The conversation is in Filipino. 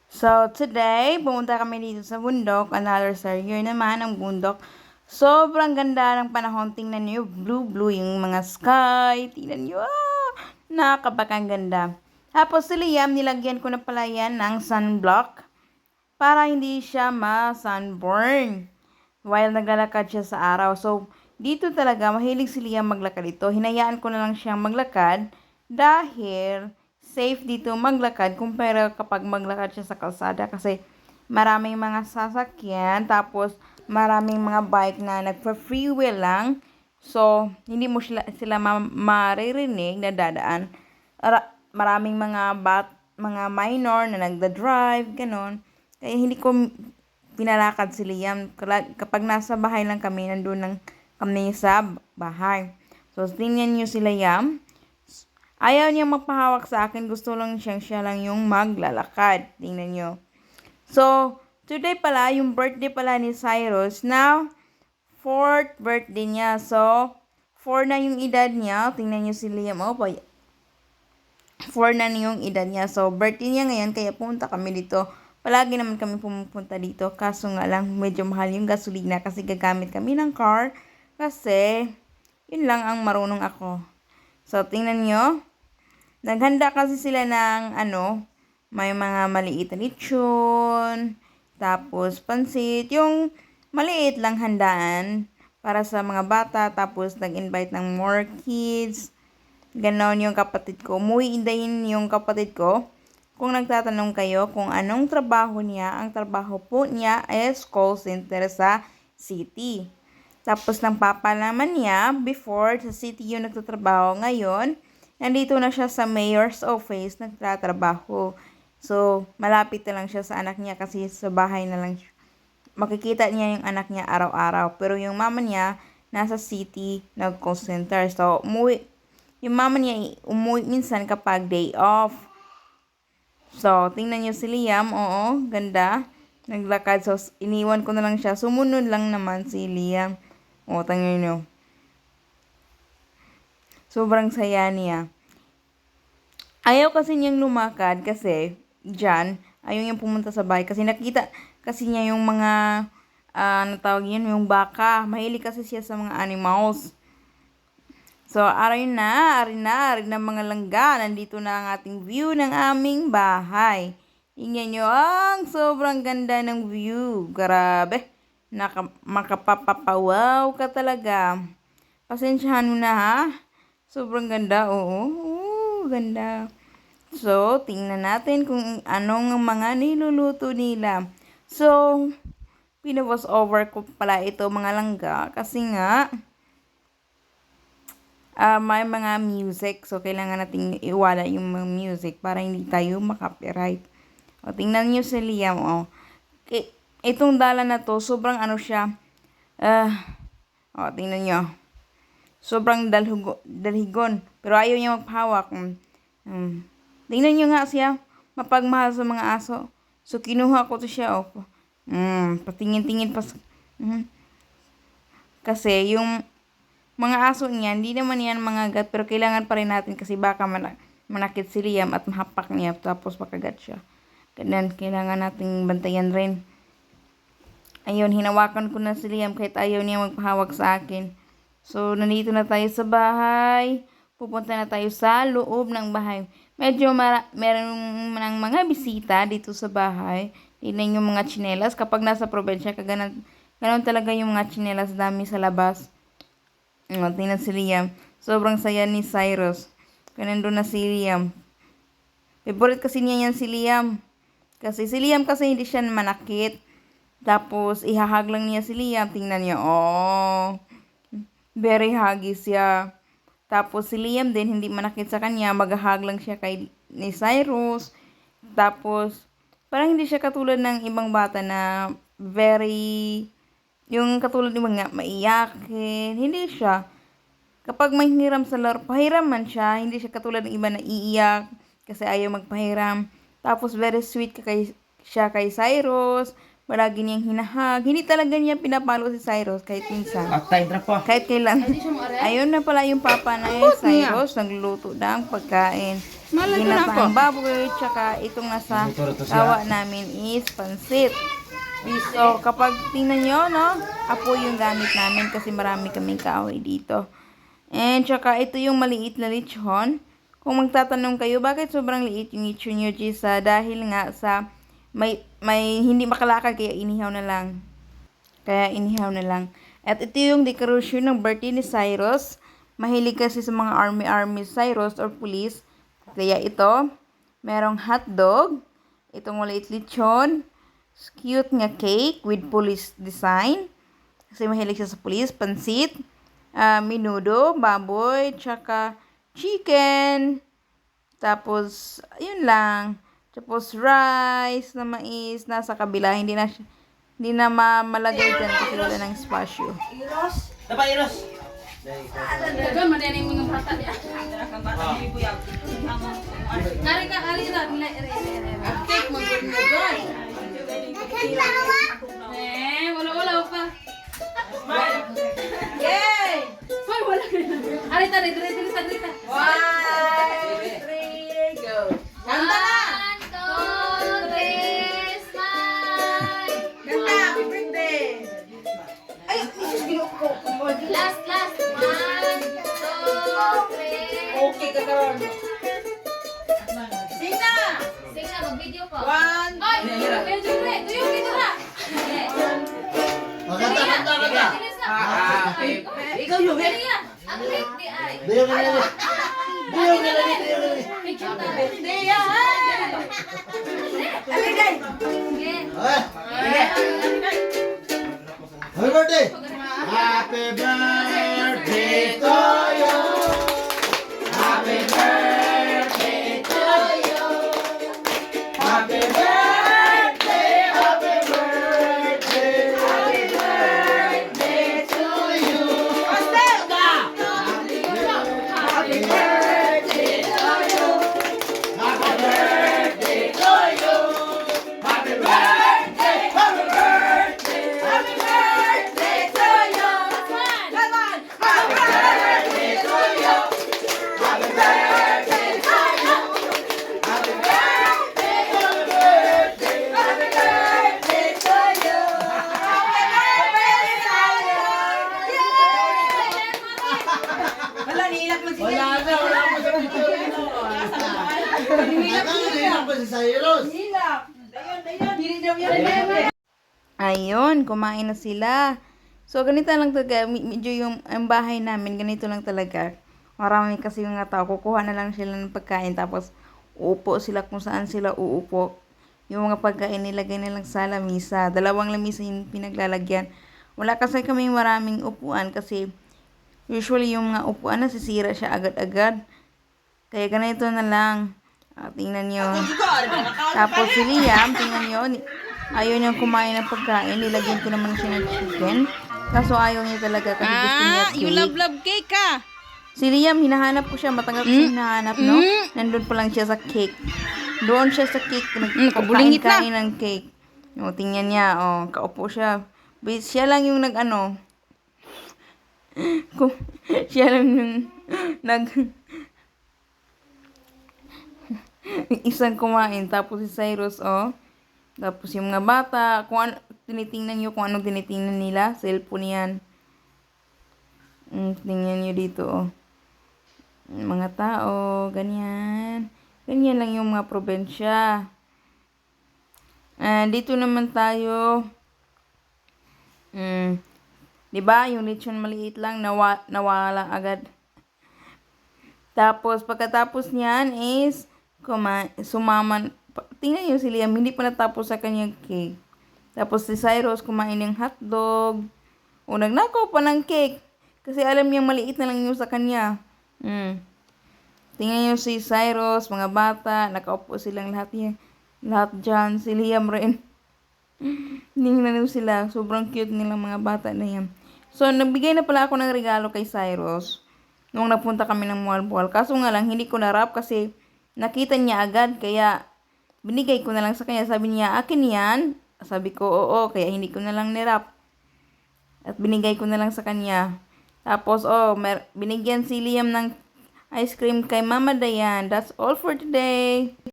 So, today, pumunta kami dito sa bundok. Another year naman ang bundok. Sobrang ganda ng panahon. Tingnan niyo, blue yung mga sky. Tingnan niyo, nakakapakang ganda. Tapos si Liam, nilagyan ko na pala yan ng sunblock para hindi siya ma-sunburn while naglalakad siya sa araw. So, dito talaga, mahilig si Liam maglakad dito. Hinayaan ko na lang siyang maglakad dahil safe dito maglakad kumpara kapag maglakad siya sa kalsada kasi maraming mga sasakyan tapos maraming mga bike na nagpa-free wheel lang. So, hindi mo sila maririnig na dadaan. Maraming mga minor na nagda-drive, ganon. Kaya hindi ko pinalakad si Liam. Kapag nasa bahay lang kami, nandun lang kami sa bahay. So, tingnan nyo si Liam. Ayaw niya magpahawak sa akin. Gusto lang siya lang yung maglalakad. Tingnan nyo. So, today pala, yung birthday pala ni Cyrus. Now, 4th birthday niya. So, 4 na yung edad niya. Tingnan nyo si Liam. 4 na yung edad niya. So, birthday niya ngayon. Kaya pumunta kami dito. Palagi naman kami pumupunta dito. Kaso nga lang, medyo mahal yung gasolina. Kasi gagamit kami ng car. Kasi, yun lang ang marunong ako. So, tingnan nyo. Naghanda kasi sila ng may mga maliit na lechon, tapos pansit, yung maliit lang handaan para sa mga bata, tapos nag-invite ng more kids. Ganon yung kapatid ko. Umuwi din yung kapatid ko. Kung nagtatanong kayo kung anong trabaho niya, ang trabaho po niya is call center sa city. Tapos ng papa naman niya, before sa city yung nagtatrabaho, ngayon nandito na siya sa mayor's office, nagtatrabaho. So, malapit na lang siya sa anak niya kasi sa bahay na lang siya. Makikita niya yung anak niya araw-araw. Pero yung mama niya, nasa city, nag-call center. So, yung mama niya umuwi minsan kapag day off. So, tingnan niyo si Liam. Oo, ganda. Naglakad. So, iniwan ko na lang siya. Sumunod lang naman si Liam. O, tingnan niyo. Sobrang saya niya. Ayaw kasi niyang lumakad kasi dyan, ayaw niyang pumunta sa bahay kasi nakita kasi niya yung mga, natawag yun, yung baka. Mahilig kasi siya sa mga animals. So, ari na mga langga. Nandito na ang ating view ng aming bahay. Tingnan nyo, sobrang ganda ng view. Grabe. Makapapapawaw ka talaga. Pasensyahan mo na ha. Sobrang ganda, oo. Ganda. So, tingnan natin kung anong mga niluluto nila. So, pinawas over ko pala ito mga langga kasi nga may mga music. So, kailangan nating iwala yung mga music para hindi tayo makapiright. O, tingnan nyo si Liam, itong dala na to, sobrang siya. Tingnan nyo. Sobrang dalhigon. Pero ayaw niya magpahawak. Tingnan nyo nga siya. Mapagmahal sa mga aso. So, kinuha ko to siya. Patingin-tingin pa. Kasi, yung mga aso niya, hindi naman yan mga gat. Pero kailangan pa rin natin kasi baka manakit si Liam at mahapak niya. Tapos makagat siya. Ganun, kailangan nating bantayan rin. Ayun, hinawakan ko na si Liam kahit ayaw niya magpahawak sa akin. So, nandito na tayo sa bahay. Pupunta na tayo sa loob ng bahay. Medyo meron ng mga bisita dito sa bahay. Tingnan yung mga tsinelas. Kapag nasa probinsya, ganon talaga yung mga tsinelas dami sa labas. Tingnan si Liam. Sobrang saya ni Cyrus. Kaya nandun na si Liam. Favorite kasi niya yan si Liam. Kasi si Liam kasi hindi siya manakit. Tapos, ihahag lang niya si Liam. Tingnan niya, very huggy siya. Tapos si Liam din, hindi manakit sa kanya, maghahag lang siya ni Cyrus. Tapos, parang hindi siya katulad ng ibang bata na yung katulad ng mga maiyakin. Hindi siya. Kapag may hiram sa laro, pahiram man siya. Hindi siya katulad ng iba na iiyak kasi ayaw magpahiram. Tapos, very sweet siya kay Cyrus. Palagi niyang hinahag. Hindi talaga niya pinapalo si Cyrus kahit minsan. Kahit kailan. Ayun na pala yung papa na Cyrus. Nagluluto na ang pagkain. ginataang baboy, tsaka itong nasa tawa namin is pansit. So, kapag tingnan nyo, no, apoy yung gamit namin kasi marami kaming kahoy dito. And tsaka ito yung maliit na lechon. Kung magtatanong kayo, bakit sobrang liit yung lechon nyo, Gisa? Dahil nga sa may hindi makalakad kaya inihaw na lang. At ito yung dekorasyon ng birthday ni Cyrus. Mahilig kasi sa mga army Cyrus or police. Kaya ito, merong hotdog, itong maliit lechon, cute nga cake with police design. Kasi mahilig siya sa police, pansit, menudo, baboy, tsaka chicken. Tapos, yun lang. Tapos, rice na mais, nasa kabila. Hindi na malagay dyan kasi wala ng espasyo. Dagan man yan yung mga bata niya. Nari ka, ali na. Ang cake mo, good mo, good. Wala pa. Yay! Hoy, wala ka na. Alita, alita. 1, 2, 3, go! Ganda na! 1, 2, 3, smile. Ganda! Happy birthday! Ay, Mrs. Binuko! Last. 1, 2, 3. Okay, kakaroon. Sing na! Sing na, mag-video ko. 1, Ay, medyo rin. Tuyong dito na. Kanta. Ikaw yung Dali yan. Ang late di ay. Diyo ka Picture na. birthday yan! Aligay! Again. Happy birthday! Happy birthday to you! Happy birthday to you! Happy birthday! Happy birthday! Happy birthday to you! Happy birthday to you! Happy birthday to you! Happy birthday! Happy birthday! Happy birthday to you! Come on! Happy birthday to you! Happy birthday to you! Happy birthday! Happy birthday! Happy birthday to you! Wala, nilak mo Wala na, wala mo sa picture. Nakakalilang pa si Cyrus. Ayun, kumain na sila. So, ganito lang talaga. Medyo yung ang bahay namin, ganito lang talaga. Marami kasi yung nga tao. Kukuha na lang sila ng pagkain. Tapos, uupo sila kung saan sila uupo. Yung mga pagkain nilagay na lang sa lamisa. 2 lamisa yung pinaglalagyan. Wala kasi kaming maraming upuan kasi usually yung mga upuan nasisira siya agad-agad. Kaya ganito na lang. Tingnan nyo. Tapos si Liam, tingnan nyo. Ayaw niyang kumain ng pagkain. Nilagyan ko naman siya ng chicken. Kaso ayaw niya talaga kasi gusto niya cake. You love cake ka. Si Liam, hinahanap ko siya. Matagal ko siya hinahanap, no? Nandun pa lang siya sa cake. Doon siya sa cake. kabulingit na. Nagkakain ng cake. O, tingnan niya. O, kaupo siya. Siya lang yung siya lang yung isang kumain. Tapos si Cyrus, tapos yung mga bata, tinitingnan nyo kung anong tinitingnan nila. Cellphone yan. Tingnan nyo dito, mga tao, ganyan. Ganyan lang yung mga probensya. Dito naman tayo. Diba? Yung lechon maliit lang, nawala agad. Tapos, pagkatapos niyan is, sumaman. Tingnan nyo si Liam, hindi pa natapos sa kanyang cake. Tapos si Cyrus kumain ng hotdog. Nagnakaw pa ng cake. Kasi alam niyang maliit na lang yung sa kanya. Tingnan nyo si Cyrus, mga bata, nakaupo silang lahat dyan. Si Liam rin. Tingnan nyo sila, sobrang cute nilang mga bata na yan. So, nagbigay na pala ako ng regalo kay Cyrus nung napunta kami ng mall. Kaso nga lang, hindi ko na-wrap kasi nakita niya agad, kaya binigay ko na lang sa kanya. Sabi niya, akin yan. Sabi ko, oo, kaya hindi ko na lang nirap. At binigay ko na lang sa kanya. Tapos, binigyan si Liam ng ice cream kay Mama Dayan. That's all for today.